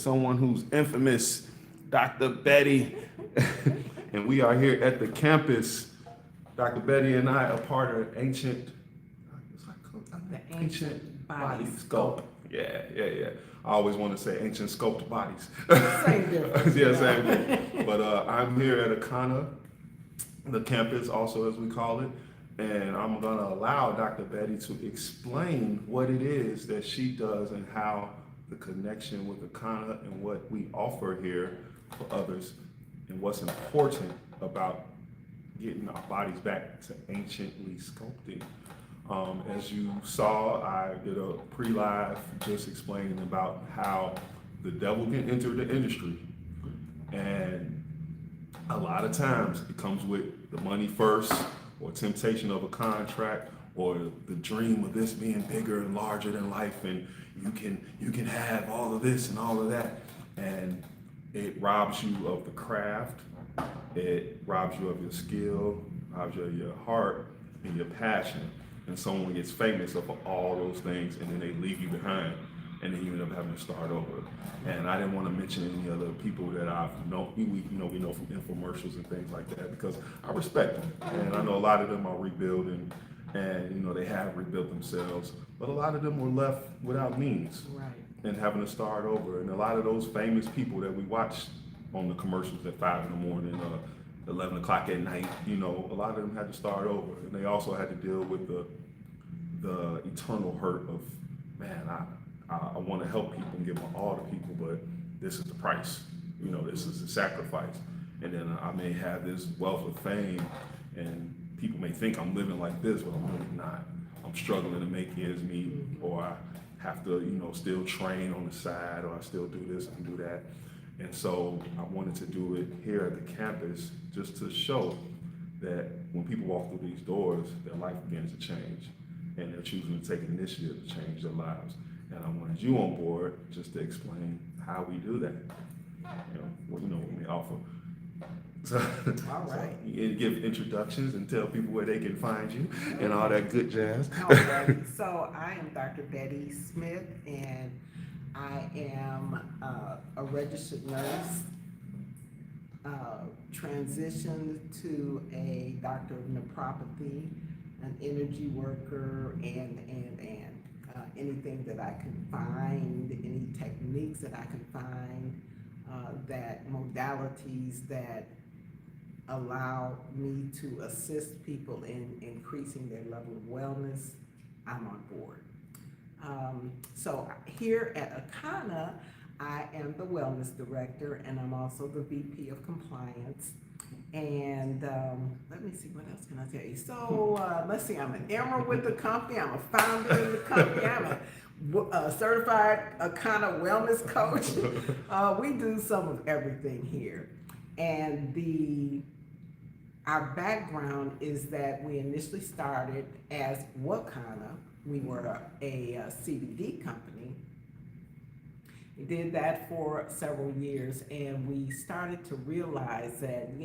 someone who's infamous, Dr. Bettie. And we are here at the campus. Dr. Bettie and I are part of ancient body sculpt. Yeah. I always want to say ancient sculpt bodies. Same difference. Yeah, same thing. But I'm here at Akanna, the campus also as we call it, and I'm gonna allow Dr. Bettie to explain what it is that she does and how the connection with Akanna and what we offer here for others and what's important about getting our bodies back to anciently sculpting. As you saw, I did a pre-live just explaining about how the devil can enter the industry. And a lot of times it comes with the money first, or temptation of a contract, or the dream of this being bigger and larger than life, and you can have all of this and all of that. And it robs you of the craft, it robs you of your skill, robs you of your heart and your passion. And someone gets famous for all those things, and then they leave you behind, and then you end up having to start over. And I didn't want to mention any other people that I've known, we know from infomercials and things like that, because I respect them, and I know a lot of them are rebuilding, and they have rebuilt themselves, but a lot of them were left without means, Right. and having to start over. And a lot of those famous people that we watch on the commercials at 5 in the morning, 11 o'clock at night, a lot of them had to start over. And they also had to deal with the eternal hurt of, man, I want to help people and give my all to people, but this is the price. This is the sacrifice. And then I may have this wealth of fame, and people may think I'm living like this, but I'm really not. I'm struggling to make ends meet, or I have to, still train on the side, or I still do this and do that. And so I wanted to do it here at the campus just to show that when people walk through these doors, their life begins to change, and they're choosing to take initiative to change their lives. And I wanted you on board just to explain how we do that. What we offer. So, All right. So give introductions and tell people where they can find you and all that good jazz. All right. So I am Dr. Bettie Smith, and I am a registered nurse, transitioned to a doctor of naturopathy, an energy worker, and anything that I can find, any techniques that I can find, that modalities that allow me to assist people in increasing their level of wellness, I'm on board. So here at Akanna, I am the wellness director, and I'm also the VP of compliance. And let me see, what else can I tell you? So let's see, I'm an emerald with the company, I'm a founder in the company, I'm a certified Akanna wellness coach. We do some of everything here. And our background is that we initially started as Akanna. We were a CBD company. We did that for several years, and we started to realize that,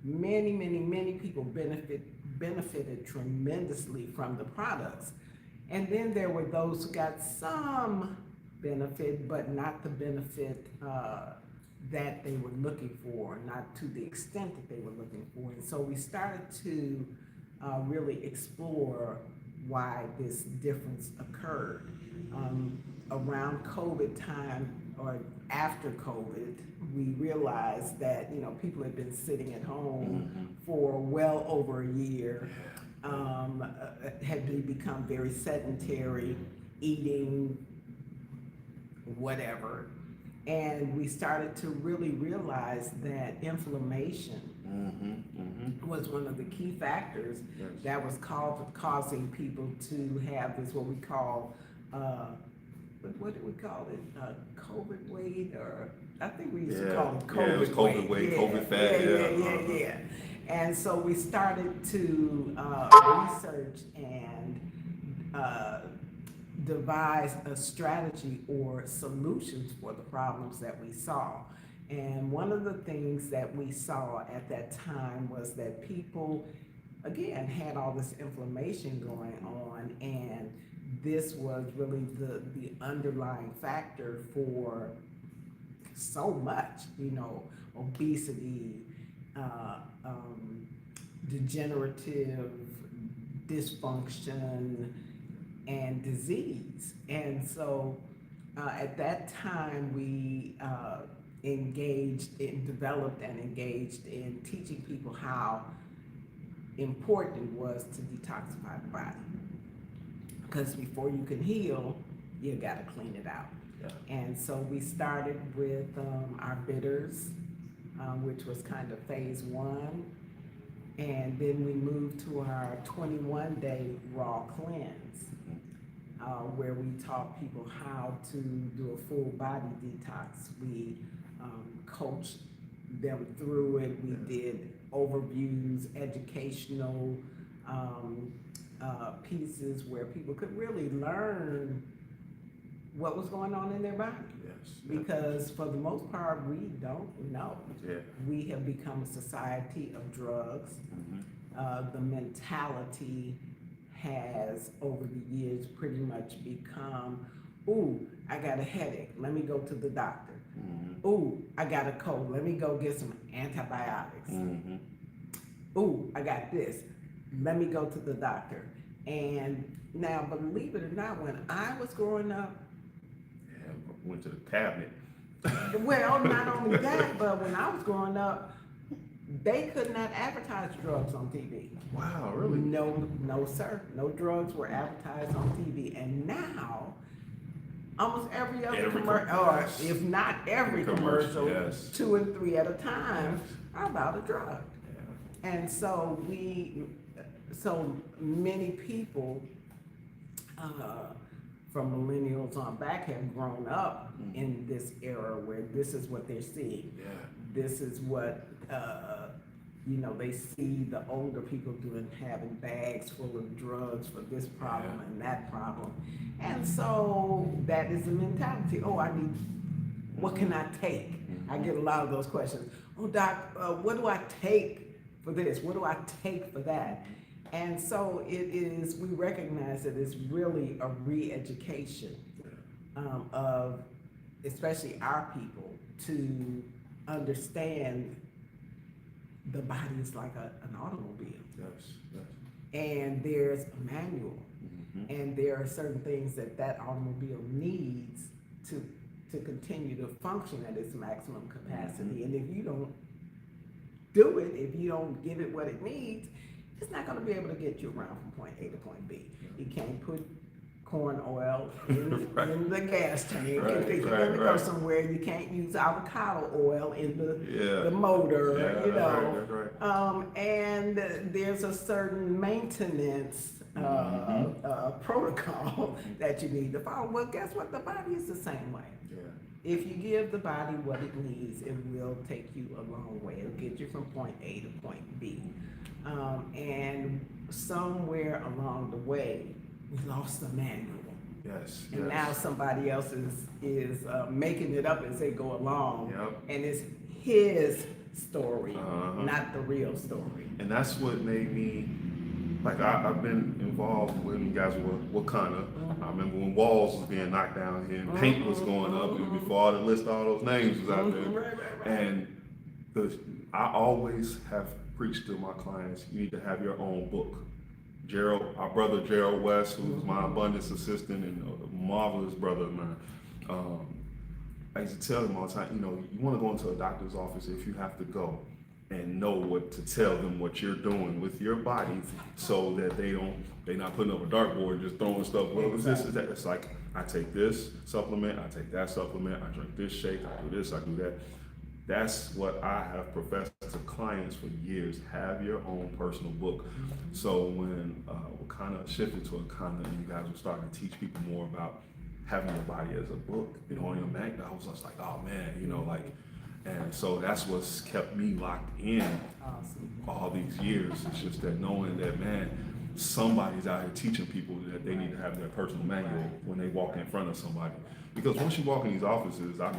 many people benefited tremendously from the products. And then there were those who got some benefit, but not the benefit that they were looking for, not to the extent that they were looking for. And so we started to really explore why this difference occurred. Around COVID time, or after COVID, we realized that people had been sitting at home for well over a year, had become very sedentary, eating whatever. And we started to really realize that inflammation was one of the key factors that was causing people to have this, what we call, what did we call it? COVID weight, or I think we used to call it COVID weight. Yeah, it was COVID weight, COVID fat. Yeah. And so we started to research and devise a strategy or solutions for the problems that we saw. And one of the things that we saw at that time was that people, again, had all this inflammation going on, and this was really the underlying factor for so much, obesity, degenerative dysfunction, and disease. And so at that time, we developed and engaged in teaching people how important it was to detoxify the body. Because before you can heal, you gotta clean it out. Yeah. And so we started with our bitters, which was kind of phase 1. And then we moved to our 21-day raw cleanse, where we taught people how to do a full body detox. We coached them through it. We did overviews, educational pieces where people could really learn what was going on in their body. Yes. Because for the most part, we don't know. Yeah. We have become a society of drugs. The mentality has, over the years, pretty much become, ooh, I got a headache, let me go to the doctor. Ooh, I got a cold, let me go get some antibiotics. Ooh, I got this, let me go to the doctor. And now, believe it or not, when I was growing up, Went to the cabinet. well, not only that, but when I was growing up, they could not advertise drugs on TV. Wow, really? No, sir. No drugs were advertised on TV. And now, almost every other commercial, or if not every commercial, yes. 2 and 3 at a time, are about a drug. Yeah. And so so many people from millennials on back have grown up in this era where this is what they're seeing. Yeah. This is what they see the older people doing, having bags full of drugs for this problem and that problem. And so that is the mentality. Oh, what can I take? I get a lot of those questions. Oh, doc, what do I take for this? What do I take for that? And so we recognize that it's really a re-education of especially our people to understand the body is like an automobile. Yes, yes. And there's a manual, and there are certain things that automobile needs to continue to function at its maximum capacity. And if you don't do it, if you don't give it what it needs, it's not going to be able to get you around from point A to point B. You can't put corn oil in the gas tank. If you're going to go somewhere, you can't use avocado oil in the motor, and there's a certain maintenance protocol that you need to follow. Well, guess what? The body is the same way. Yeah. If you give the body what it needs, it will take you a long way. It'll get you from point A to point B. And somewhere along the way, we lost the manual. Yes. And now somebody else is making it up as they go along. Yep. And it's his story, not the real story. And that's what made me, like, I've been involved when you guys were Akanna. I remember when walls was being knocked down here and paint was going up, and before all the list, all those names was out there. And I always have preached to my clients, you need to have your own book. Our brother Gerald West, who was my abundance assistant and a marvelous brother of mine, I used to tell him all the time, you want to go into a doctor's office if you have to go and know what to tell them what you're doing with your body, so that they're not putting up a dartboard and just throwing stuff. Well, this is that. It's like, I take this supplement, I take that supplement, I drink this shake, I do this, I do that. That's what I have professed to clients for years. Have your own personal book. So when we kind of shifted to Akanna, and you guys were starting to teach people more about having your body as a book, on your magnet, I was just like, oh man, and so that's what's kept me locked in all these years. It's just that knowing that, man, somebody's out here teaching people that they need to have their personal manual when they walk in front of somebody. Because once you walk in these offices, I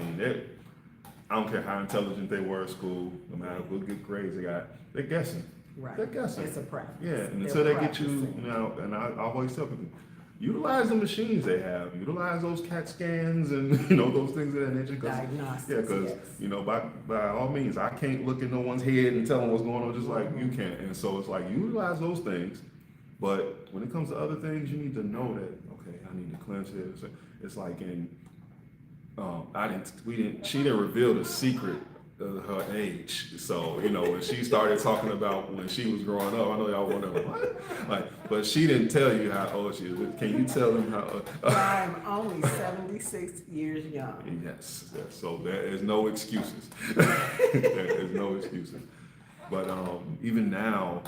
don't care how intelligent they were at school, no matter what good grades they got, they're guessing. Right. They're guessing. It's a practice. Yeah, and until they get you, and I always tell people, utilize the machines they have, utilize those CAT scans and, those things of that nature. Diagnostics, Yeah, because, yes. by all means, I can't look in no one's head and tell them what's going on just like you can. And so it's like, utilize those things. But when it comes to other things, you need to know that, okay, I need to cleanse this. It's like she didn't reveal the secret of her age. So, when she started talking about when she was growing up, I know y'all wonder, what? But she didn't tell you how old she is. Can you tell them how? I'm only 76 years young. Yes. So there is no excuses. There is no excuses. But even now,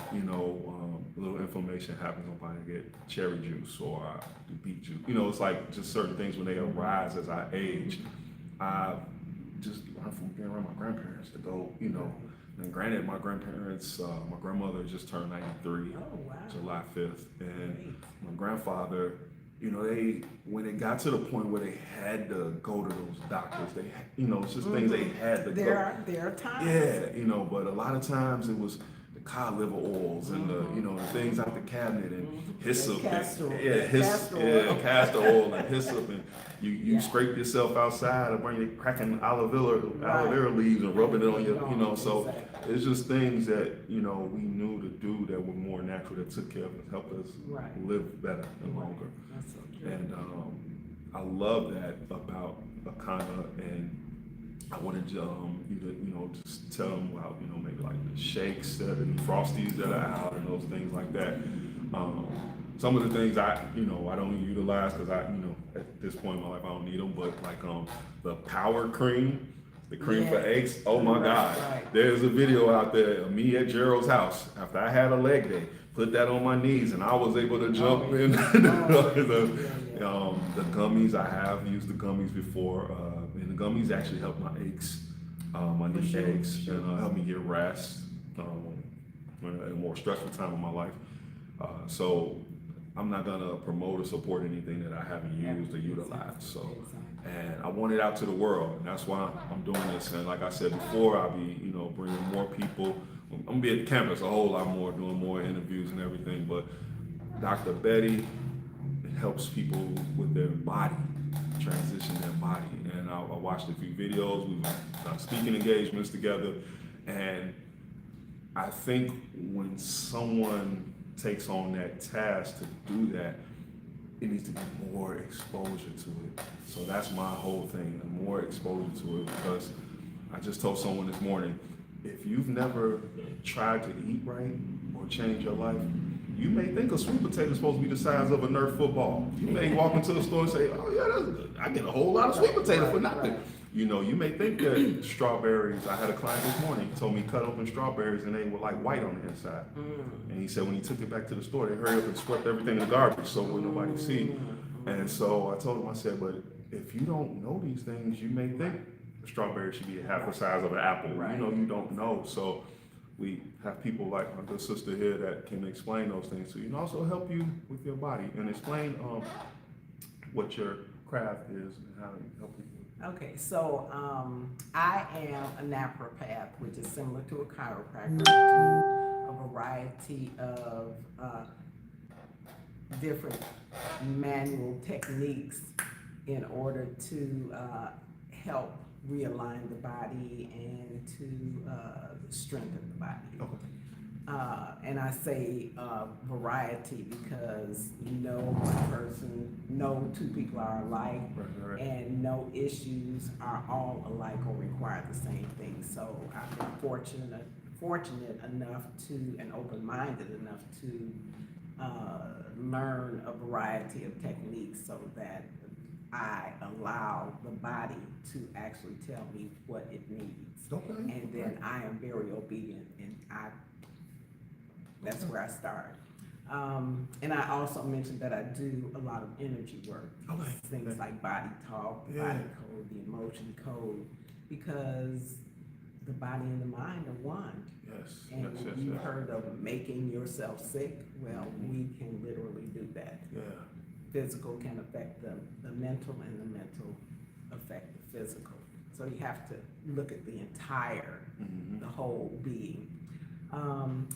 little inflammation happens. Nobody get cherry juice or do beet juice. It's like just certain things when they arise as I age. I just learned from being around my grandparents to go, And granted, my grandparents, my grandmother just turned 93, wow. July 5th, and my grandfather, when it got to the point where they had to go to those doctors, it's just things they had to go. There are times. Yeah, but a lot of times it was the cod liver oils and the things out the cabinet and hyssop. Castor oil and hyssop, and you scrape yourself outside and bring your cracking aloe vera leaves and rubbing it on your, so exactly. it's just things that, we knew to do that were more natural, that took care of us, helped us live better and longer. That's so true. And I love that about Akanna, and I wanted you to, just tell them about, maybe like the shakes and frosties that are out and those things like that. Some of the things I don't utilize because at this point in my life I don't need them, but like the power cream, the cream for aches. Oh my God! Right. There's a video out there of me at Gerald's house after I had a leg day. Put that on my knees and I was able to jump in. The gummies, I have used the gummies before, and the gummies actually help my aches, my knee aches, and help me get rest in a more stressful time of my life. So I'm not gonna promote or support anything that I haven't used or utilized. So, and I want it out to the world, and that's why I'm doing this. And like I said before, I'll be, bringing more people. I'm gonna be at the campus a whole lot more, doing more interviews and everything. But Dr. Bettie helps people with their body, transition their body. And I watched a few videos. We've done speaking engagements together, and I think when someone takes on that task to do that, it needs to be more exposure to it. So that's my whole thing, more exposure to it, because I just told someone this morning, if you've never tried to eat right or change your life, you may think a sweet potato is supposed to be the size of a Nerf football. You may walk into the store and say, oh yeah, I get a whole lot of sweet potato for nothing. You may think that strawberries, I had a client this morning, he told me cut open strawberries and they were like white on the inside. And he said when he took it back to the store, they hurried up and swept everything in the garbage so wouldn't nobody see. And so I told him, I said, but if you don't know these things, you may think a strawberry should be half the size of an apple. You don't know. So we have people like my good sister here that can explain those things to you and also help you with your body and explain what your craft is and how to help people. Okay, so I am a naturopath, which is similar to a chiropractor, to a variety of different manual techniques in order to help realign the body and to strengthen the body. Okay. And I say variety because one person, no two people are alike, and no issues are all alike or require the same thing. So I've been fortunate enough to, and open-minded enough to learn a variety of techniques so that I allow the body to actually tell me what it needs. Okay. And then I am very obedient, and that's where I start. And I also mentioned that I do a lot of energy work. Okay. Things like body talk, the body code, the emotion code, because the body and the mind are one. Yes. And you've heard of making yourself sick. Well, we can literally do that. Yeah. Physical can affect the mental, and the mental affect the physical. So you have to look at the entire, the whole being.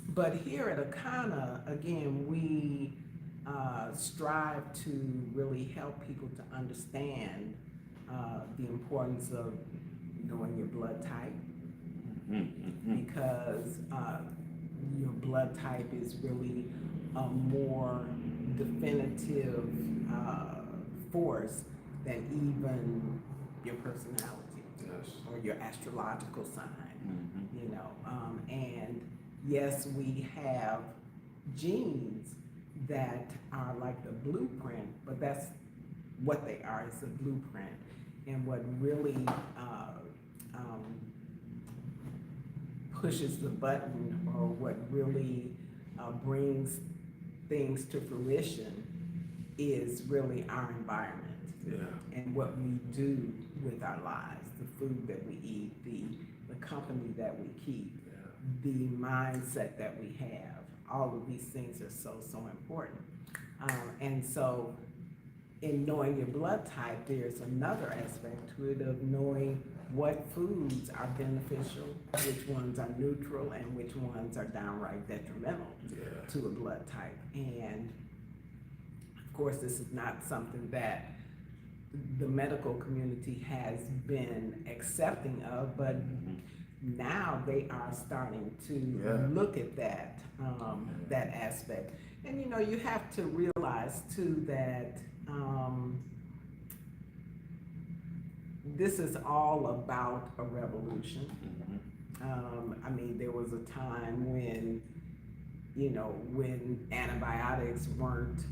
But here at Akanna, again, we strive to really help people to understand the importance of knowing your blood type, because your blood type is really a more definitive force than even your personality or your astrological sign, you know. And yes, we have genes that are like the blueprint, but that's what they are, is a blueprint. And what really pushes the button, or what really brings things to fruition, is really our environment. And what we do with our lives, the food that we eat, the company that we keep, the mindset that we have. All of these things are so important. And so in knowing your blood type, there's another aspect to it of knowing what foods are beneficial, which ones are neutral, and which ones are downright detrimental to a blood type. And of course, this is not something that the medical community has been accepting of, but now they are starting to look at that, that aspect. And you know, you have to realize too that this is all about a revolution. I mean, there was a time when, you know, when antibiotics weren't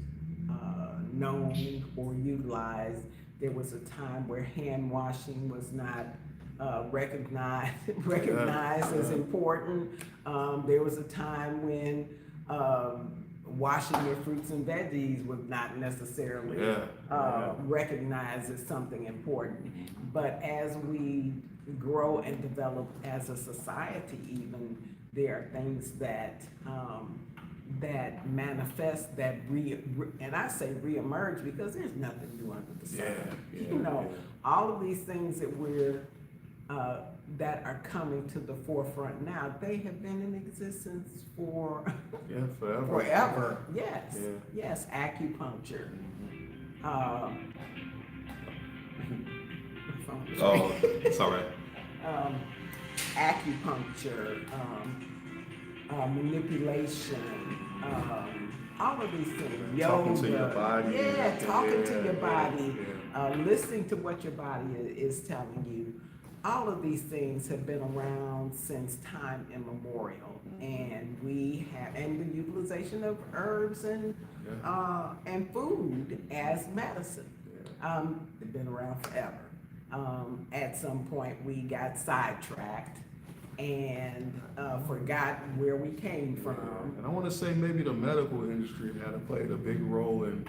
known or utilized. There was a time where hand washing was not recognized as important. There was a time when washing your fruits and veggies was not necessarily recognized as something important. But as we grow and develop as a society, even, there are things that that manifest, that and I say reemerge, because there's nothing new under the sun. You know, all of these things that we're that are coming to the forefront now, they have been in existence for forever. Yes, acupuncture. Oh, it's all right. Acupuncture, manipulation, all of these things. Yoga. Talking to your body. Talking to your body, listening to what your body is telling you. All of these things have been around since time immemorial, and we have, and the utilization of herbs and food as medicine. They've been around forever. At some point, we got sidetracked and forgot where we came from. And I want to say maybe the medical industry had played a big role in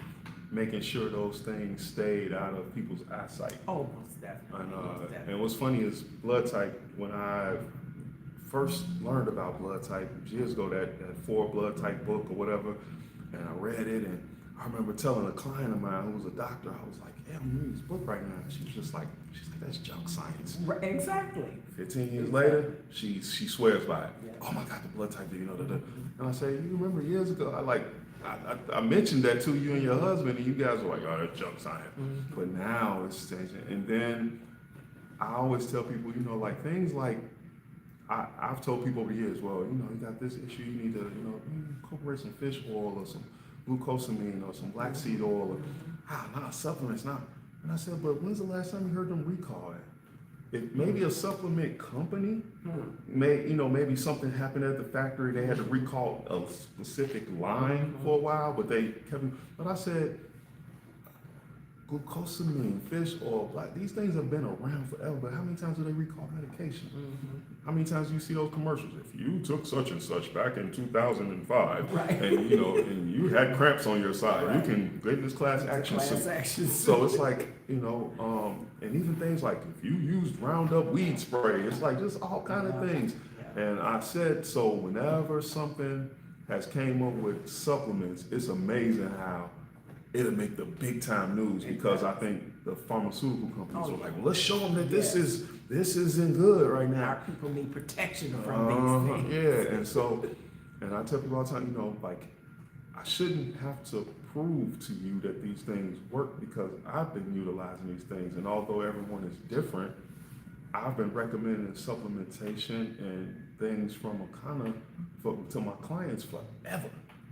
making sure those things stayed out of people's eyesight. Oh, most definitely. And what's funny is blood type, when I first learned about blood type years ago, that 4 blood type book or whatever, and I read it, and I remember telling a client of mine who was a doctor, I was like, yeah, I'm reading this book right now. And she was just like, that's junk science. Exactly. 15 years later, she swears by it. Oh my God, the blood type, you know, and I say, you remember years ago, I mentioned that to you and your husband, and you guys were like, oh, that's junk science. But now it's changing. And then I always tell people, you know, like things like, I've told people over the years, well, you know, you got this issue, you need to, you know, incorporate some fish oil or some glucosamine or some black seed oil, or supplements, not. And I said, but when's the last time you heard them recall it? If maybe a supplement company, maybe something happened at the factory, they had to recall a specific line for a while, but they kept. But I said, glucosamine, fish oil, these things have been around forever, but how many times do they recall medication? How many times do you see those commercials? If you took such and such back in 2005, and you know, and you had cramps on your side, you can get this class action suit. So it's like, you know, and even things like if you used Roundup weed spray, it's like just all kind of things. And I said, so whenever something has came up with supplements, it's amazing how it'll make the big time news, because I think the pharmaceutical companies are like, well, let's show them that this isn't good right now. Our people need protection from these things. And so, and I tell people all the time, you know, like, I shouldn't have to prove to you that these things work because I've been utilizing these things. And although everyone is different, I've been recommending supplementation and things from Akanna to my clients forever.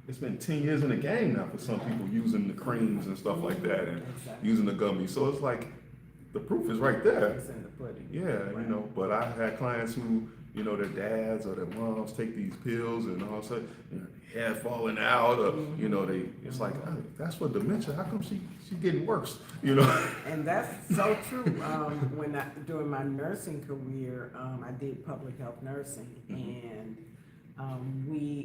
It's been 10 years in the game now for some people using the creams and stuff like that and using the gummies. So it's like the proof is right there. It's in the pudding. Yeah, Right. but I've had clients who, their dads or their moms take these pills and all of a sudden, hair falling out or, it's like, oh, that's what dementia, how come she getting worse, And that's so true. During my nursing career, I did public health nursing, and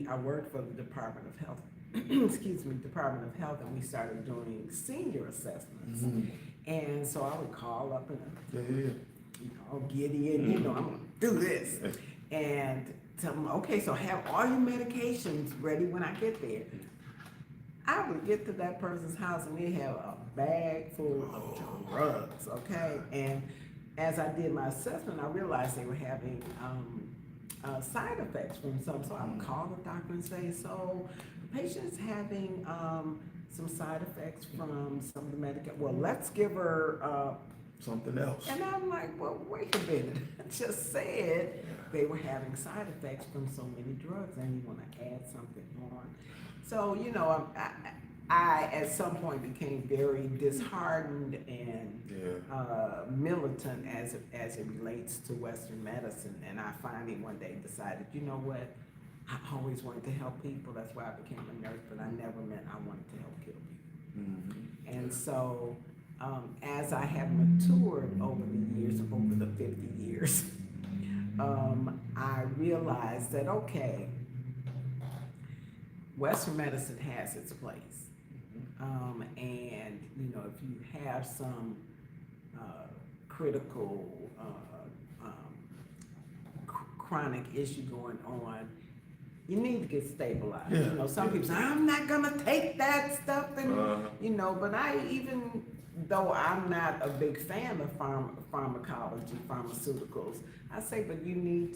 I worked for the Department of Health, Department of Health, and we started doing senior assessments. And so I would call up and, Gideon, I'm gonna do this. And tell them, okay, so have all your medications ready when I get there. I would get to that person's house and they have a bag full of drugs, okay? And as I did my assessment, I realized they were having side effects from some. So I would call the doctor and say, so the patient's having some side effects from some of the medication. Well, let's give her something else. And I'm like, well, wait a minute. I just said they were having side effects from so many drugs, and you want to add something on. So, I at some point became very disheartened and militant as it relates to Western medicine. And I finally one day decided, you know what? I always wanted to help people. That's why I became a nurse, but I never meant I wanted to help kill people. And so, as I have matured over the years, over the 50 years, I realized that, okay, Western medicine has its place. And, if you have some critical, chronic issue going on, you need to get stabilized. Some people say, I'm not gonna take that stuff, and but though I'm not a big fan of pharmacology, pharmaceuticals, I say, but you need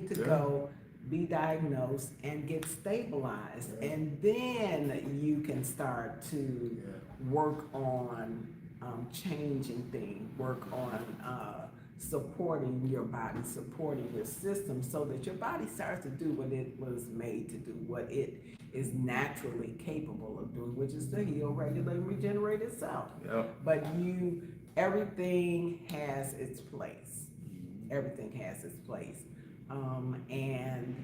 to go be diagnosed and get stabilized, and then you can start to work on changing things, work on supporting your body, supporting your system, so that your body starts to do what it was made to do, what it is naturally capable of doing, which is to heal, regulate, and regenerate itself. But everything has its place. Everything has its place. And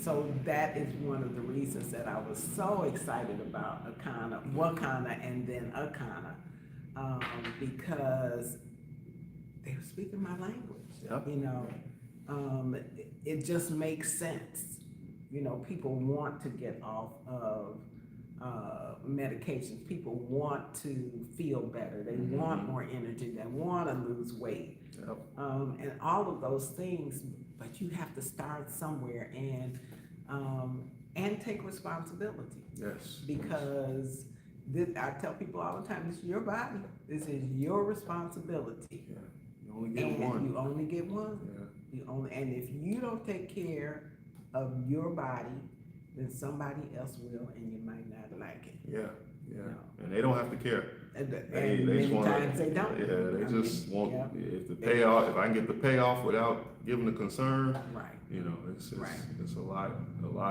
so that is one of the reasons that I was so excited about Wakana and then Akanna, because they were speaking my language. It just makes sense. People want to get off of medications. People want to feel better. They want more energy. They want to lose weight. And all of those things, but you have to start somewhere and take responsibility. Yes. Because I tell people all the time, this is your body. This is your responsibility. You only get one. You only get one. And if you don't take care of your body, then somebody else will, and you might not like it. And they don't have to care. They just want times they don't. They just want if the payoff. If I can get the payoff without giving the concern, right? It's a lot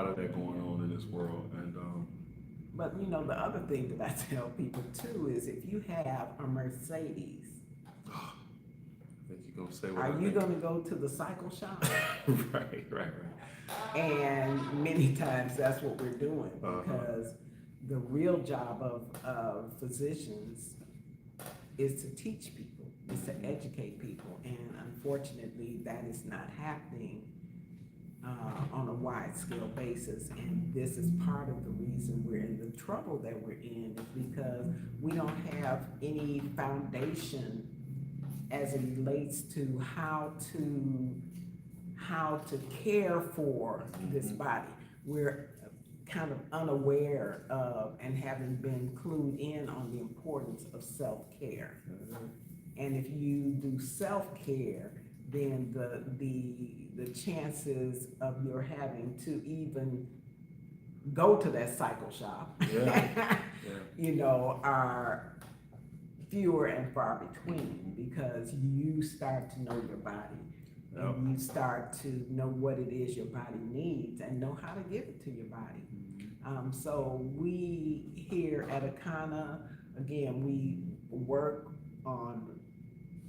of that going on in this world, and But the other thing that I tell people too is, if you have a Mercedes, I think you're gonna say what are you gonna go to the cycle shop? Right. And many times that's what we're doing, because the real job of physicians is to teach people, is to educate people, and unfortunately that is not happening on a wide scale basis. And this is part of the reason we're in the trouble that we're in, is because we don't have any foundation as it relates to how to care for this body. We're kind of unaware of and haven't been clued in on the importance of self-care. And if you do self-care, then the chances of your having to even go to that cycle shop, Yeah. you know, are fewer and far between, because you start to know your body. Yep. And you start to know what it is your body needs and know how to give it to your body. So we here at Akanna, again, we work on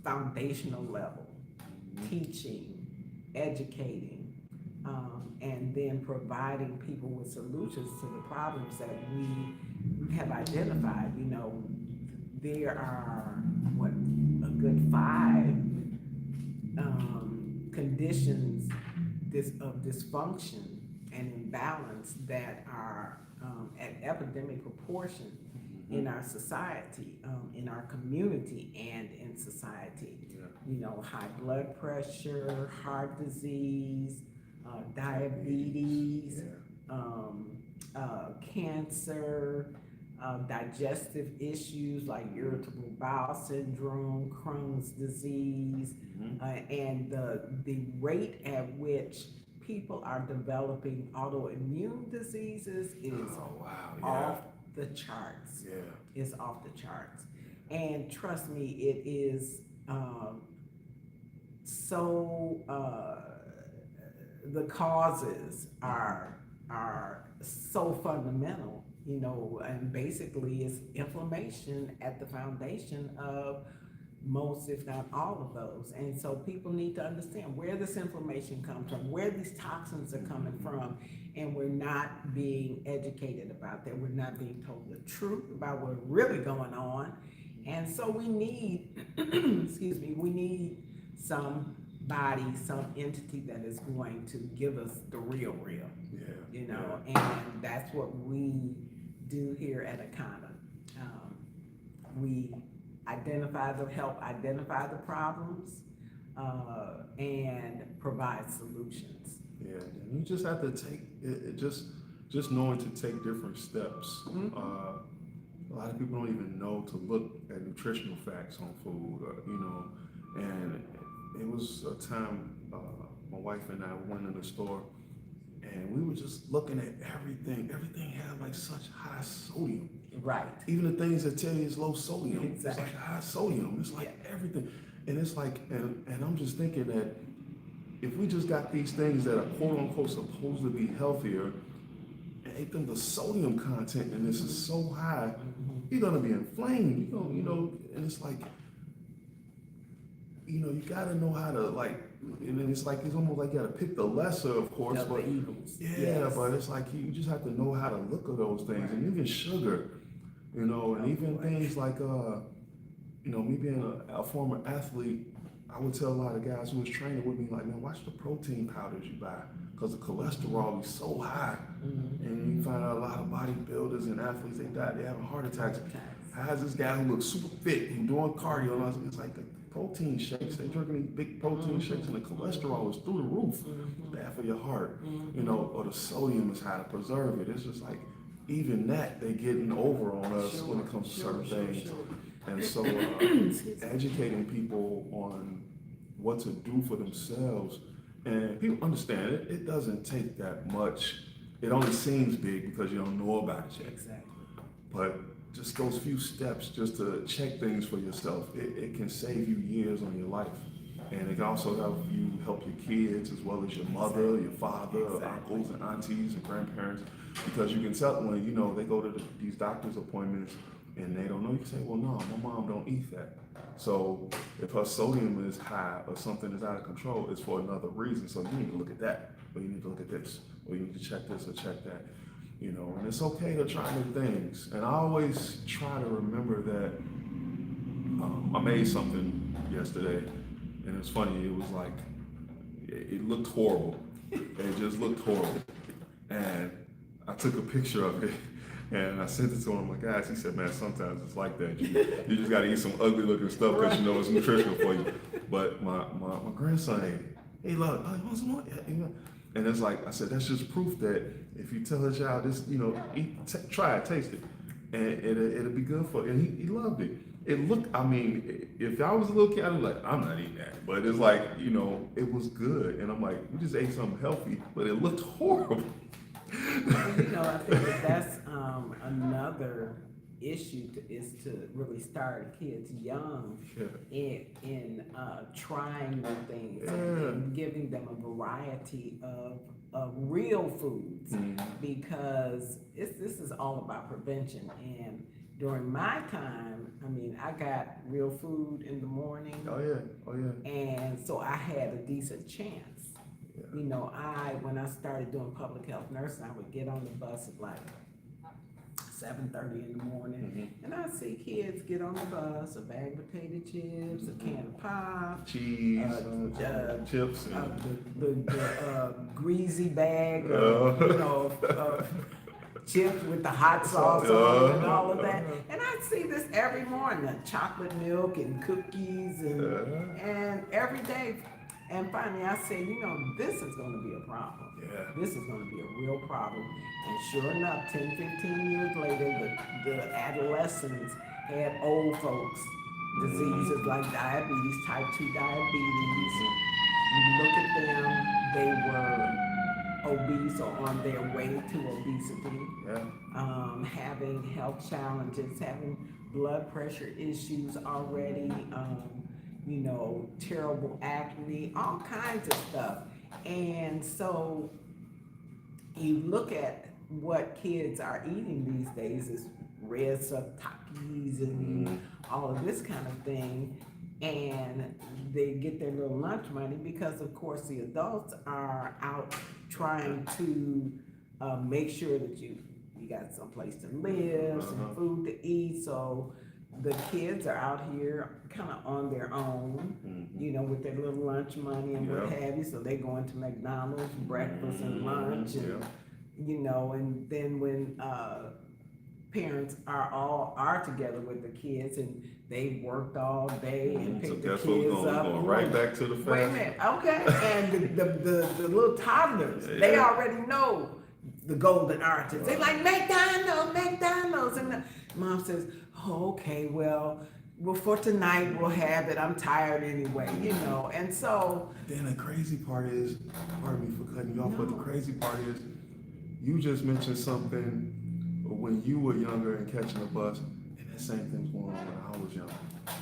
foundational level, teaching, educating, and then providing people with solutions to the problems that we have identified. You know, there are, a good 5 conditions of dysfunction and imbalance that are at epidemic proportion in our society, in our community, and in society. You know, high blood pressure, heart disease, diabetes, cancer, digestive issues like irritable bowel syndrome, Crohn's disease, and the rate at which people are developing autoimmune diseases is off the charts. Is off the charts. And trust me, it is the causes are so fundamental, you know, and basically it's inflammation at the foundation of most, if not all of those. And so people need to understand where this inflammation comes from, where these toxins are coming from, and we're not being educated about that. We're not being told the truth about what's really going on. And so we need, excuse me, we need somebody, some entity that is going to give us the real, you know, and that's what we do here at Akanna. We help identify the problems, and provide solutions. Yeah, and you just have to take it, just knowing to take different steps. A lot of people don't even know to look at nutritional facts on food, you know. And it was a time my wife and I went in the store, and we were just looking at everything. Everything had like such high sodium. Right. Even the things that tell you it's low sodium, Exactly. it's like high sodium. It's like everything, and it's like, and I'm just thinking that if we just got these things that are quote unquote supposed to be healthier, and ate them, the sodium content in this is so high, you're gonna be inflamed. You know, and it's like, you know, you gotta know how to like, and then it's almost like you gotta pick the lesser, of course, Of but the evils. but it's like you just have to know how to look at those things, and even sugar, you know, and even things like, you know, me being a former athlete, I would tell a lot of guys who was training with me, like, man, watch the protein powders you buy, because the cholesterol is so high, and you find out a lot of bodybuilders and athletes, they having heart attacks. How's this guy who looks super fit, who's doing cardio, and all this, it's like the protein shakes, they drinking these big protein shakes, and the cholesterol is through the roof. Bad for your heart, you know, or the sodium is high to preserve it. It's just like, even that they getting over on us when it comes to certain things. And so educating people on what to do for themselves, and people understand it. It doesn't take that much. It only seems big because you don't know about it yet. Exactly. But just those few steps, just to check things for yourself, it can save you years on your life. And it can also help your kids as well as your mother, your father, uncles and aunties and grandparents, because you can tell when, you know, they go to these doctor's appointments and they don't know, you can say, well, no, my mom don't eat that. So if her sodium is high or something is out of control, it's for another reason. So you need to look at that, or you need to look at this, or you need to check this or check that. You know, and it's okay to try new things. And I always try to remember that I made something yesterday, and it's funny, it was like, it looked horrible. It just looked horrible. And I took a picture of it, and I sent it to one of my guys. He said, man, sometimes it's like that. You just gotta eat some ugly looking stuff because you know it's nutritional for you. But my grandson ate it. Hey, look, you want some more? Yeah. And it's like, I said, that's just proof that if you tell a child this, you know, try it, taste it, and it'll be good for you. And he loved it. It looked, I mean, if I was a little kid, I'd be like, I'm not eating that. But it's like, you know, it was good. And I'm like, we just ate something healthy, but it looked horrible. I think that's another issue is to really start kids young in trying new things and giving them a variety of real foods because this is all about prevention. And during my time, I mean, I got real food in the morning. Oh yeah. And so I had a decent chance. When I started doing public health nursing, I would get on the bus at like 7:30 in the morning, and I see kids get on the bus, a bag of potato chips, a can of pop, cheese, chips, the greasy bag of chips with the hot sauce on and all of that. And I see this every morning, chocolate milk and cookies and every day. And finally I said, this is going to be a problem. This is going to be a real problem. And sure enough, 10, 15 years later, the adolescents had old folks diseases like diabetes, type 2 diabetes. You look at them, they were obese or on their way to obesity, having health challenges, having blood pressure issues already, terrible acne, all kinds of stuff. And so you look at what kids are eating these days is red stuff, Takis and all of this kind of thing. And they get their little lunch money because, of course, the adults are out trying to make sure that you got some place to live, some food to eat. So the kids are out here kind of on their own, with their little lunch money and what have you. So they go into McDonald's breakfast and lunch, and and then when parents are together with the kids and they worked all day and picked the kids up. Going right back to the fast. Wait a minute, okay. And the little toddlers, they already know the golden arches. They like McDonald's, and the mom says, okay, well, for tonight we'll have it. I'm tired anyway, And so then the crazy part is, pardon me for cutting you off, but the crazy part is, you just mentioned something when you were younger and catching a bus, and that same thing was going on when I was younger.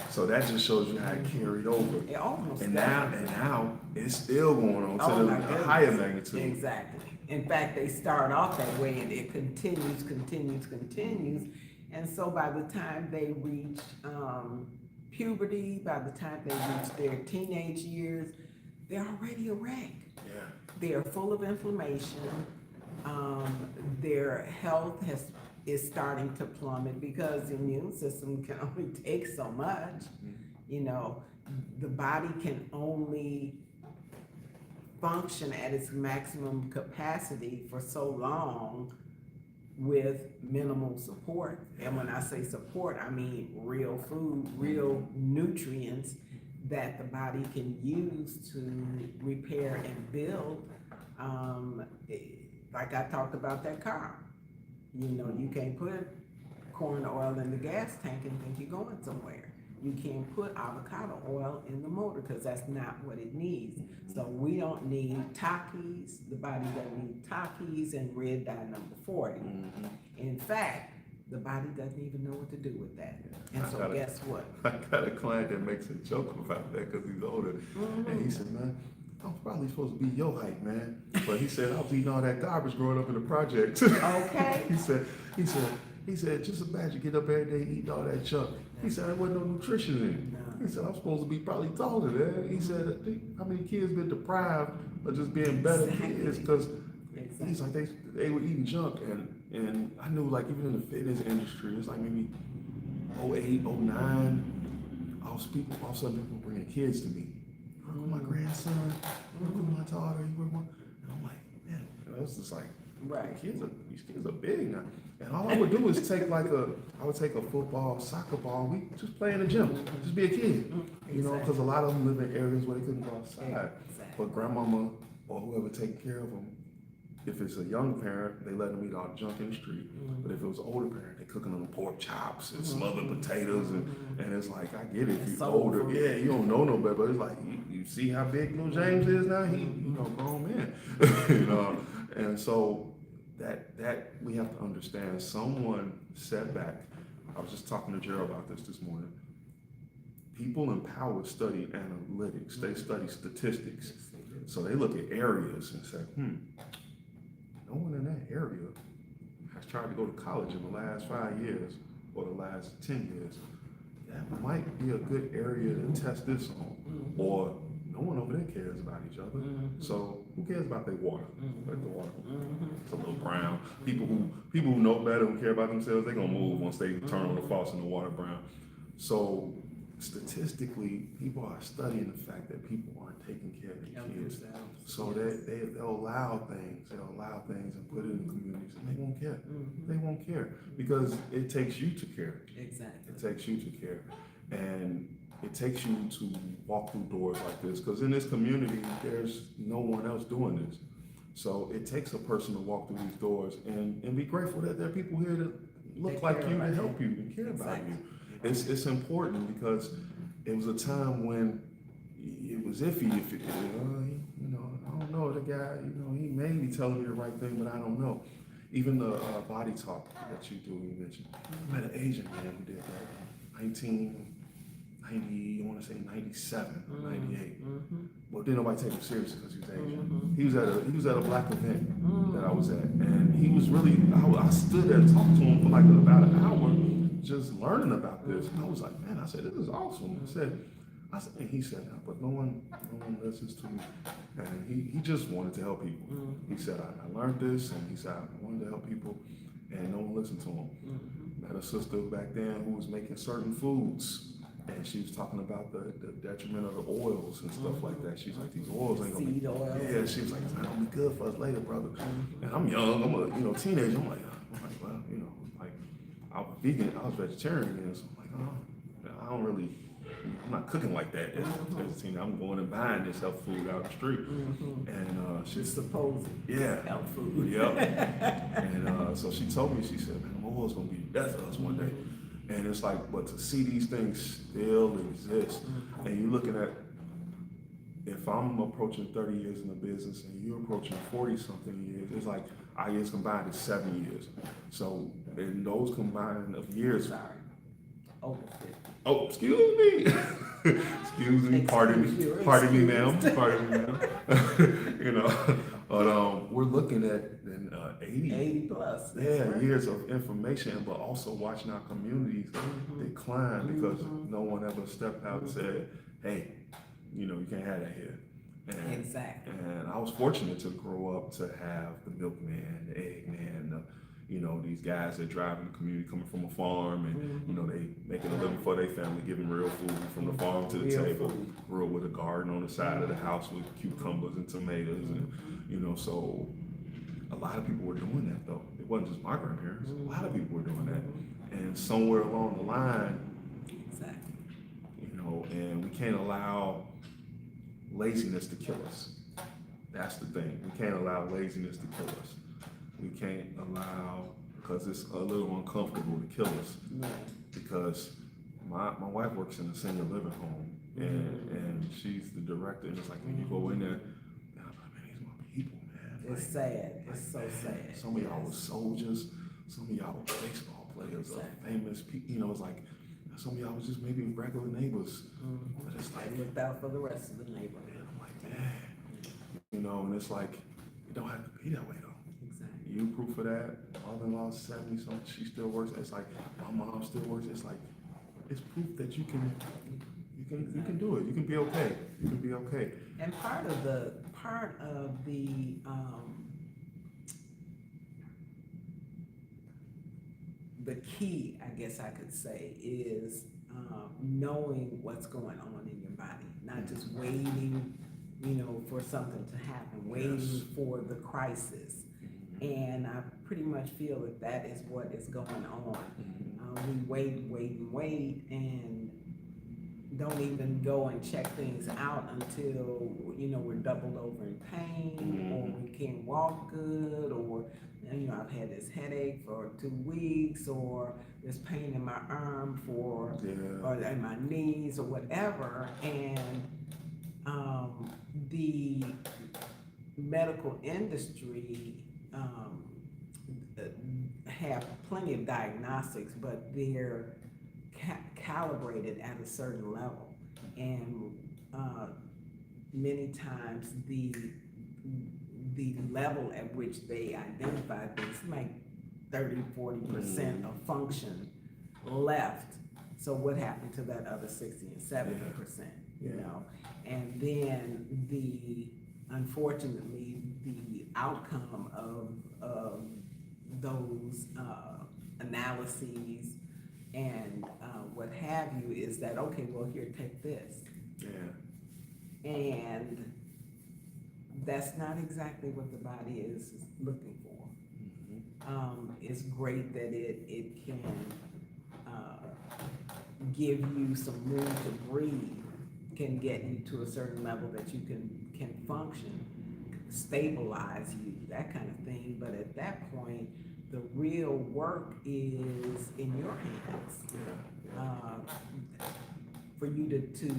So that just shows you how it carried over. It almost and now it's still going on to the higher magnitude. Exactly. In fact, they start off that way and it continues. And so by the time they reach puberty, by the time they reach their teenage years, they're already a wreck. Yeah. They're full of inflammation. Their health is starting to plummet because the immune system can only take so much. The body can only function at its maximum capacity for so long with minimal support. And when I say support, I mean real food, real nutrients that the body can use to repair and build. Like I talked about that car. You can't put corn oil in the gas tank and think you're going somewhere. You can't put avocado oil in the motor because that's not what it needs. So we don't need Takis. The body doesn't need Takis and red dye number 40. In fact, the body doesn't even know what to do with that. And so guess what? I got a client that makes a joke about that because he's older. And he said, man, I'm probably supposed to be your height, man. But he said, I was eating all that garbage growing up in the projects. Okay. He said, just imagine get up every day eating all that junk. He said, there wasn't no nutrition in it. He said, I'm supposed to be probably taller than that. He said, how many kids been deprived of just being better kids? Because he's like, they were eating junk. And I knew, like, even in the fitness industry, it's like maybe 08, 09, all of a sudden people bringing kids to me. Look at my grandson, look at my daughter. And I'm like, man, it's just like, these kids are big now. And all I would do is take I would take a football, soccer ball, and we just play in the gym, just be a kid. Because a lot of them live in areas where they couldn't go outside. But grandmama or whoever taking care of them, if it's a young parent, they let them eat all the junk in the street. But if it was an older parent, they cooking them pork chops and smothered potatoes, and it's like, I get it, if you're older, you don't know no better, but it's like, you see how big little James is now? He, grown man, And so that we have to understand. Someone set back. I was just talking to Gerald about this morning. People in power study analytics. They study statistics. So they look at areas and say, no one in that area has tried to go to college in the last 5 years or the last 10 years. That might be a good area to test this on. Or no one over there cares about each other. So who cares about their water? Like the water. It's a little brown. People who know better, who care about themselves, they're gonna move once they turn on the faucet and the water brown. So statistically, people are studying the fact that people aren't taking care of their kids. So they'll allow things and put it in the communities, and they won't care. They won't care because it takes you to care. Exactly. It takes you to care. And it takes you to walk through doors like this, because in this community, there's no one else doing this. So it takes a person to walk through these doors and be grateful that there are people here that look like you and help you and care about you. It's important because it was a time when it was iffy. If it, I don't know the guy. He may be telling me the right thing, but I don't know. Even the body talk that you do, you mentioned. I met an Asian man who did that, 1990, I want to say 97 or 98. Well, didn't nobody take him seriously because he was Asian. He was at a black event that I was at, and he was really. I stood there and talked to him for like about an hour, just learning about this. And I was like, man, I said, this is awesome. And he said, but no one listens to me. And he just wanted to help people. He said, I learned this, and he said, I wanted to help people, and no one listened to him. Met a sister back then who was making certain foods, and she was talking about the detriment of the oils and stuff like that. She's like, these oils ain't gonna be, yeah, she was like, it's not gonna be good for us later, brother. And I'm young, I'm a teenager, I'm like, well, like, I was vegan, I was vegetarian then, so I'm like, I'm not cooking like that as a teenager. I'm going and buying this health food out the street. And she's supposed health food. Yep. And so she told me, she said, man, the oil's gonna be death of us one day. And it's like, but to see these things still exist, and you're looking at, if I'm approaching 30 years in the business and you're approaching 40 something years, it's like our years combined is 7 years. So in those combined of years, over 50. Oh, excuse me. Excuse me. Pardon me, ma'am. But we're looking at 80 plus. Years of information, but also watching our communities decline because no one ever stepped out and said, hey, you can't have that here. Exactly. And I was fortunate to grow up to have the milkman, the eggman, these guys that drive in the community coming from a farm and, they making a living for their family, giving real food from the farm to the table. Grew up with a garden on the side of the house with cucumbers and tomatoes and, so a lot of people were doing that though. It wasn't just my grandparents. A lot of people were doing that. And somewhere along the line, and we can't allow laziness to kill us. That's the thing. We can't allow laziness to kill us. We can't allow, because it's a little uncomfortable to kill us. Because my wife works in a senior living home, and she's the director, and it's like when you go in there, man, these are my people, man. It's sad. It's so sad. Some of y'all were soldiers, some of y'all were baseball players, famous people, it's like, some of y'all was just maybe regular neighbors. But it's like, looked out for the rest of the neighborhood. I'm like, man, and it's like, it don't have to be that way though. Exactly. You proof of that. Mother-in-law's 70 something, she still works. It's like my mom still works. It's like it's proof that you can do it. You can be okay. You can be okay. And part of the key, I guess I could say, is knowing what's going on in your body, not just waiting, for something to happen, waiting for the crisis. And I pretty much feel that is what is going on. We wait, and don't even go and check things out until, we're doubled over in pain, or we can't walk good, or, I've had this headache for 2 weeks, or this pain in my arm or in my knees or whatever. And the medical industry have plenty of diagnostics, but they're calibrated at a certain level. And many times the level at which they identify things, like 30–40% of function left. So what happened to that other 60 and 70%, you know? And then unfortunately, the outcome of those analyses and what have you is that, okay, well, here, take this. Yeah. And that's not exactly what the body is looking for. Mm-hmm. It's great that it can give you some room to breathe, can get you to a certain level that you can function, stabilize you, that kind of thing. But at that point, the real work is in your hands. For you to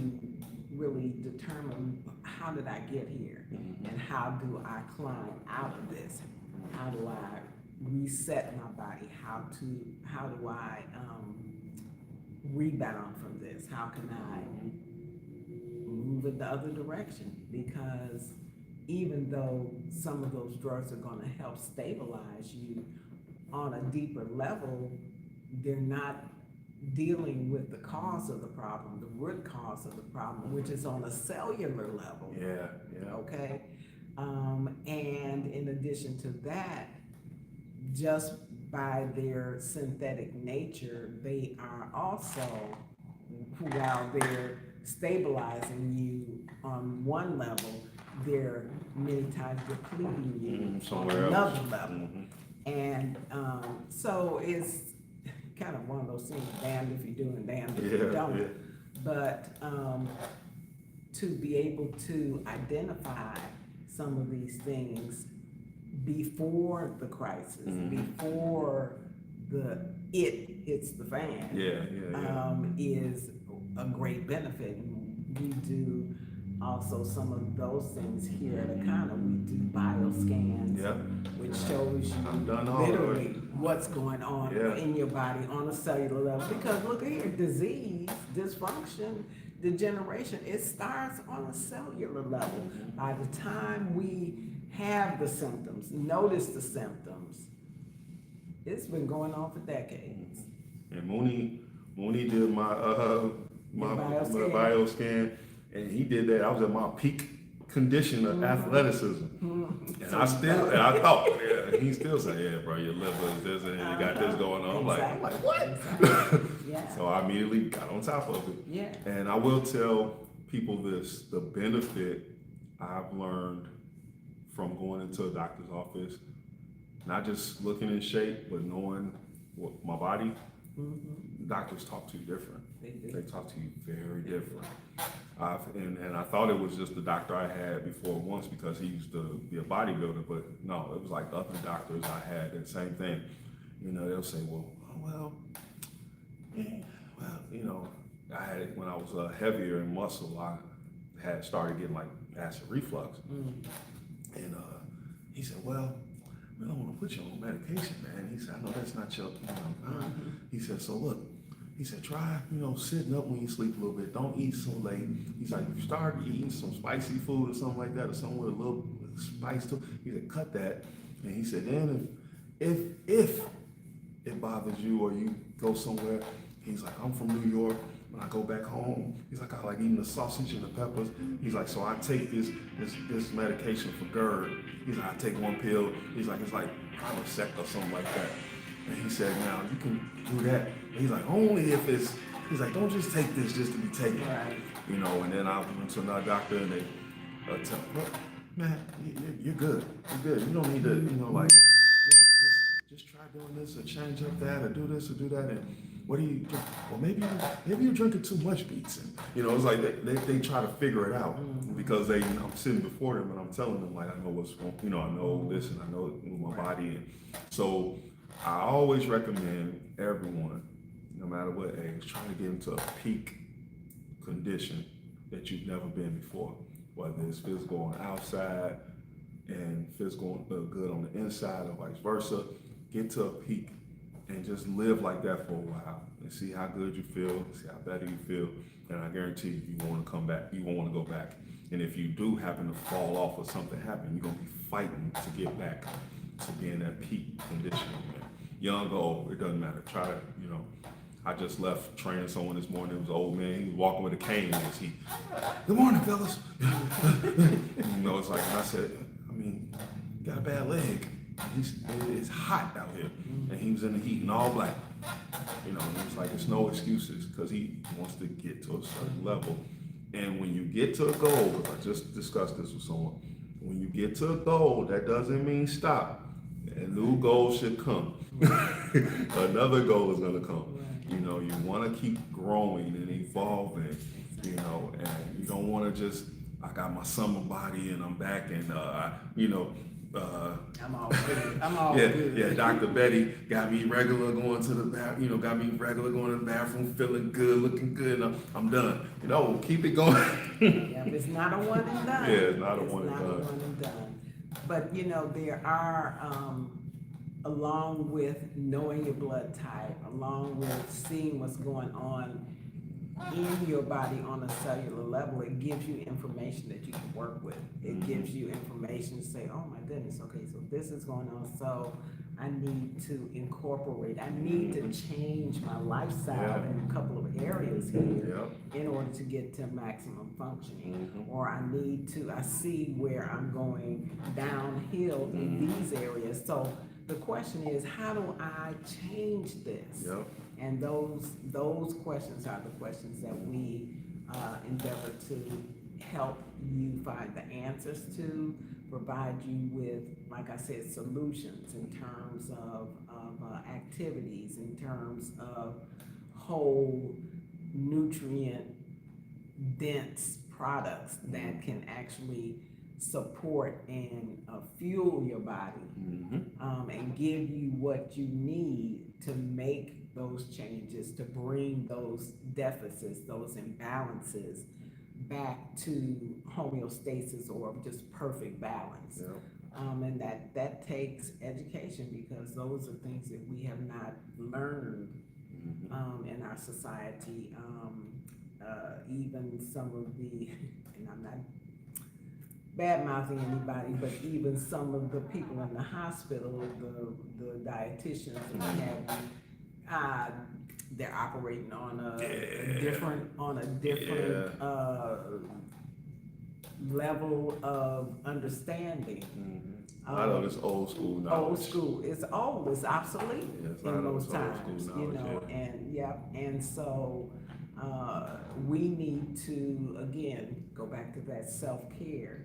really determine, how did I get here? Mm-hmm. And how do I climb out of this? How do I reset my body? How do I rebound from this? How can I move in the other direction? Because even though some of those drugs are going to help stabilize you on a deeper level, they're not dealing with the cause of the problem, the root cause of the problem, which is on a cellular level. Okay. And in addition to that, just by their synthetic nature, they are also, while they're stabilizing you on one level, they're many times depleting you on another level. Mm-hmm. And so it's kind of one of those things, damned if you do and damned if you don't. Yeah. But to be able to identify some of these things before the crisis, mm-hmm. before it hits the fan, is a great benefit. And we do also some of those things here at Akanna. We do bioscans, which shows you literally what's going on in your body on a cellular level. Because look here, disease, dysfunction, degeneration, it starts on a cellular level. By the time we have the symptoms, notice the symptoms, it's been going on for decades. And Mooney did my bioscan, and he did that. I was at my peak condition of athleticism, and I thought, he still said, bro, your liver is this and you got this going on. I'm like, what? So I immediately got on top of it. And I will tell people this: the benefit I've learned from going into a doctor's office, not just looking in shape, but knowing what my body. Doctors talk to you different. They talk to you very different. And I thought it was just the doctor I had before once because he used to be a bodybuilder, but no, it was like the other doctors I had, and same thing. You know, they'll say, you know, I had it when I was heavier in muscle. I had started getting like acid reflux. And he said, well, I don't want to put you on medication, man. He said, I know that's not your, He said, so look, he said, try, sitting up when you sleep a little bit. Don't eat so late. He's like, if you start eating some spicy food or something like that, or something with a little spice to it, he said, cut that. And he said, then if it bothers you or you go somewhere, he's like, I'm from New York. When I go back home, he's like, I like eating the sausage and the peppers. He's like, so I take this medication for GERD. He's like, I take one pill. He's like, it's like Prilosec or something like that. And he said, now you can do that. And he's like, only if he's like, don't just take this just to be taken. Right. And then I went to another doctor and they tell me, look, man, you're good. You're good. You don't need to, just try doing this or change up that or do this or do that. And what do you drink? Well, maybe you're drinking too much beets. And, it's like they try to figure it out because I'm sitting before them and I'm telling them, like, I know what's wrong, I know this and I know my body. And so I always recommend everyone, no matter what age, try to get into a peak condition that you've never been before, whether it's physical on the outside and physical good on the inside or vice versa. Get to a peak and just live like that for a while and see how good you feel, see how better you feel, and I guarantee you won't want to come back. You won't want to go back. And if you do happen to fall off or something happen, you're gonna be fighting to get back to being at peak condition. Young or old, it doesn't matter. Try to, I just left training someone this morning. It was an old man. He was walking with a cane in his heat. Good morning, fellas. It's like, and I said, you got a bad leg. It's hot out here. And he was in the heat and all black. It was like, there's no excuses because he wants to get to a certain level. And when you get to a goal, because I just discussed this with someone, when you get to a goal, that doesn't mean stop. A new goal should come. Another goal is going to come. You want to keep growing and evolving, and you don't want to just, I got my summer body and I'm back and, I'm all good. I'm all good. Yeah, Dr. Bettie got me regular going to the bathroom, feeling good, looking good, and I'm done. Keep it going. Yeah, it's not a one and done. Yeah, it's not a one and done. But there are, along with knowing your blood type, along with seeing what's going on in your body on a cellular level, it gives you information that you can work with. It gives you information to say, oh my goodness, okay, so this is going on, so I need to incorporate, I need to change my lifestyle in a couple of areas here in order to get to maximum functioning. Or I see where I'm going downhill in these areas. So the question is, how do I change this? And those questions are the questions that we endeavor to help you find the answers to, provide you with, like I said, solutions in terms of activities, in terms of whole nutrient dense products that can actually support and fuel your body, and give you what you need to make those changes, to bring those deficits, those imbalances back to homeostasis or just perfect balance. And that takes education, because those are things that we have not learned in our society. Even some of the, and I'm not bad mouthing anybody, but even some of the people in the hospital, the dietitians and what have you, they're operating on a different level of understanding. A lot of it's old school knowledge. Old school. It's old. It's obsolete in most times. And so we need to again go back to that self-care,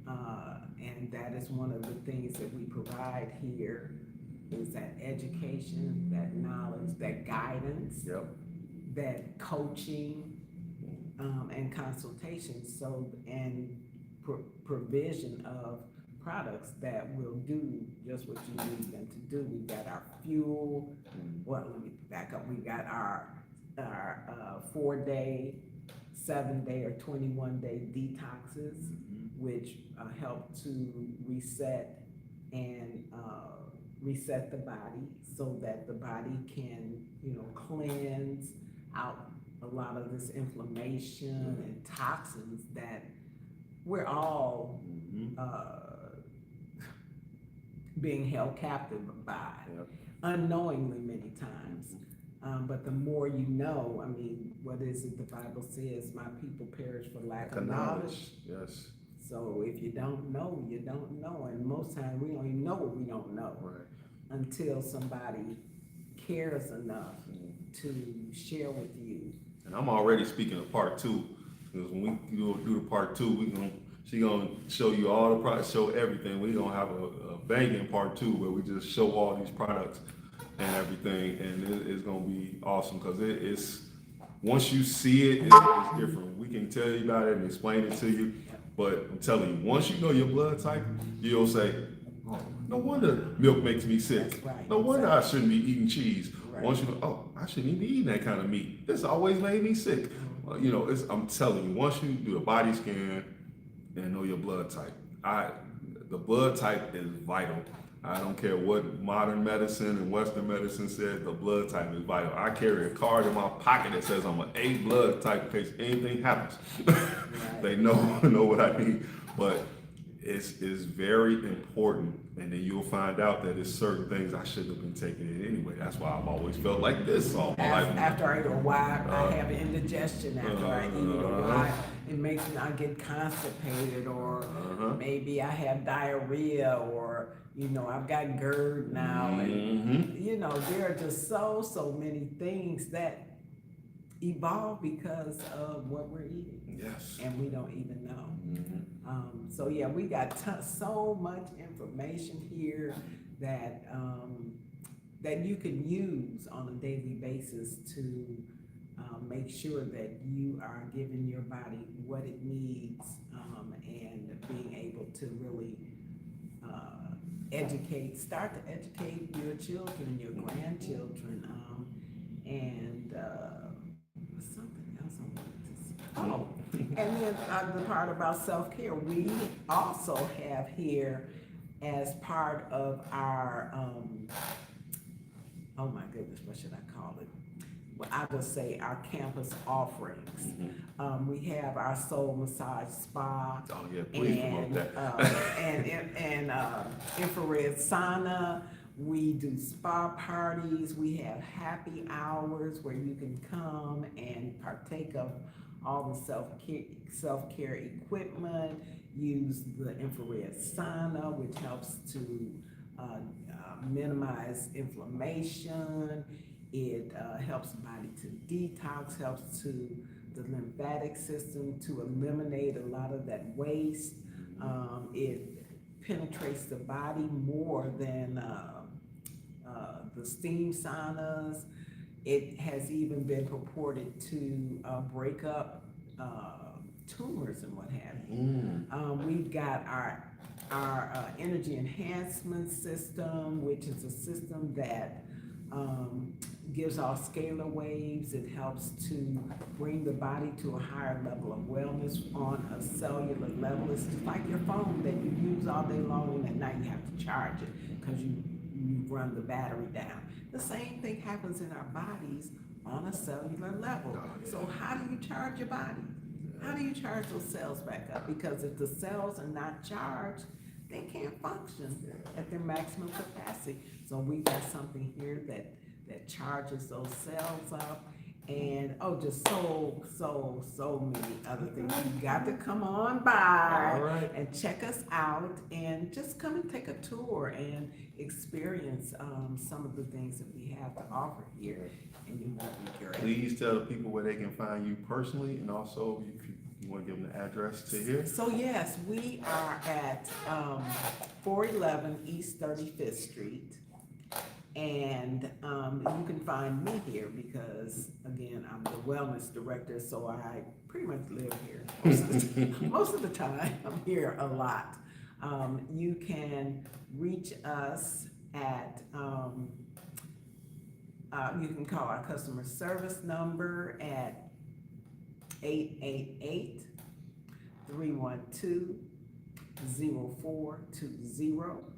and that is one of the things that we provide here. Is that education, that knowledge, that guidance, that coaching, and consultation, and provision of products that will do just what you need them to do. We've got our fuel. Well, let me back up. We've got our 4-day, 7-day, or 21-day detoxes, which help to reset and reset the body so that the body can, cleanse out a lot of this inflammation and toxins that we're all being held captive by, unknowingly many times. But the more you know, what is it the Bible says? My people perish for lack of knowledge. Yes. So if you don't know, you don't know. And most times we don't even know what we don't know until somebody cares enough to share with you. And I'm already speaking of part 2, because when we do the part 2, she gonna show you all the products, show everything. We gonna have a banging part 2 where we just show all these products and everything, and it's gonna be awesome, because it's once you see it, it's different. We can tell you about it and explain it to you, but I'm telling you, once you know your blood type, you'll say, oh, no wonder milk makes me sick. No wonder I shouldn't be eating cheese. Once you know, oh, I shouldn't even be eating that kind of meat. This always made me sick. I'm telling you, once you do a body scan and know your blood type, the blood type is vital. I don't care what modern medicine and Western medicine says, the blood type is vital. I carry a card in my pocket that says I'm an A blood type in case anything happens. They know what I need. But it's very important, and then you'll find out that it's certain things I shouldn't have been taking it anyway. That's why I've always felt like this all my life. After I eat a while, I have indigestion after I eat a while. It makes me, I get constipated, or maybe I have diarrhea, or, you know, I've got GERD now. And, you know, there are just so many things that evolve because of what we're eating. Yes. And we don't even know. So yeah, we got so much information here that that you can use on a daily basis to make sure that you are giving your body what it needs, and being able to really start to educate your children, your grandchildren, and something else I wanted to say. Oh, and then the part about self-care, we also have here as part of our, oh my goodness, what should I call it? Well, I just say our campus offerings. We have our soul massage spa. Oh yeah, please promote that. And infrared sauna. We do spa parties. We have happy hours where you can come and partake of all the self-care equipment, use the infrared sauna, which helps to minimize inflammation. It helps the body to detox, helps to the lymphatic system to eliminate a lot of that waste. It penetrates the body more than the steam saunas. It has even been purported to break up tumors and what have you. We've got our energy enhancement system, which is a system that gives off scalar waves. It helps to bring the body to a higher level of wellness on a cellular level. It's just like your phone that you use all day long, and at night you have to charge it because you run the battery down. The same thing happens in our bodies on a cellular level. So how do you charge your body? How do you charge those cells back up? Because if the cells are not charged, they can't function at their maximum capacity. So we've got something here that charges those cells up, and just so many other things. You got to come on by and check us out, and just come and take a tour and experience some of the things that we have to offer here, and you won't be great. Please tell the people where they can find you personally, and also if you want to give them the address to here. So yes, we are at 411 East 35th Street. And you can find me here because, again, I'm the wellness director, so I pretty much live here most of the time. I'm here a lot. You can reach us at, you can call our customer service number at 888-312-0420.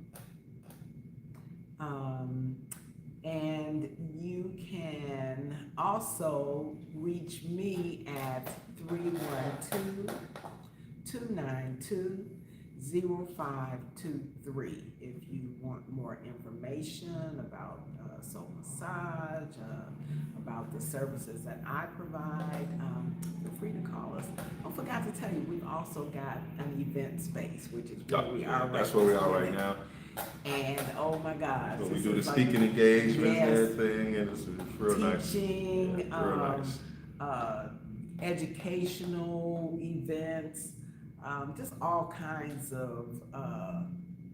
And you can also reach me at 312-292-0523 if you want more information about soul massage, about the services that I provide. Feel free to call us. I forgot to tell you, we've also got an event space, which is where we are. That's where we are right now. And oh my God, so we do the speaking engagements and yes, everything, and it's real nice. Teaching, real nice. Educational events, just all kinds of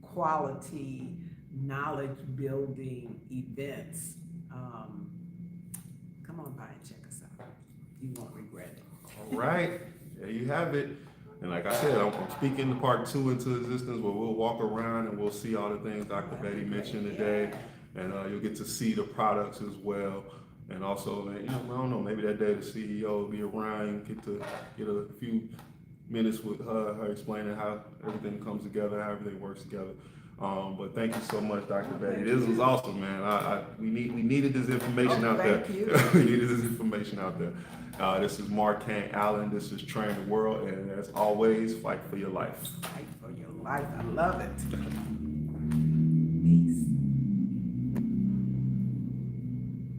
quality knowledge building events. Come on by and check us out. You won't regret it. All right, there you have it. And like I said, I'm speaking the part 2 into existence, where we'll walk around and we'll see all the things Dr. Bettie mentioned today, and you'll get to see the products as well. And also, I don't know, maybe that day the CEO will be around and get a few minutes with her explaining how everything comes together, how everything works together. But thank you so much, Dr. Betty. This was awesome, man. We needed this information out there. Thank you. We needed this information out there. This is Markane Alan. This is Train the World, and as always, fight for your life. Fight for your life. I love it.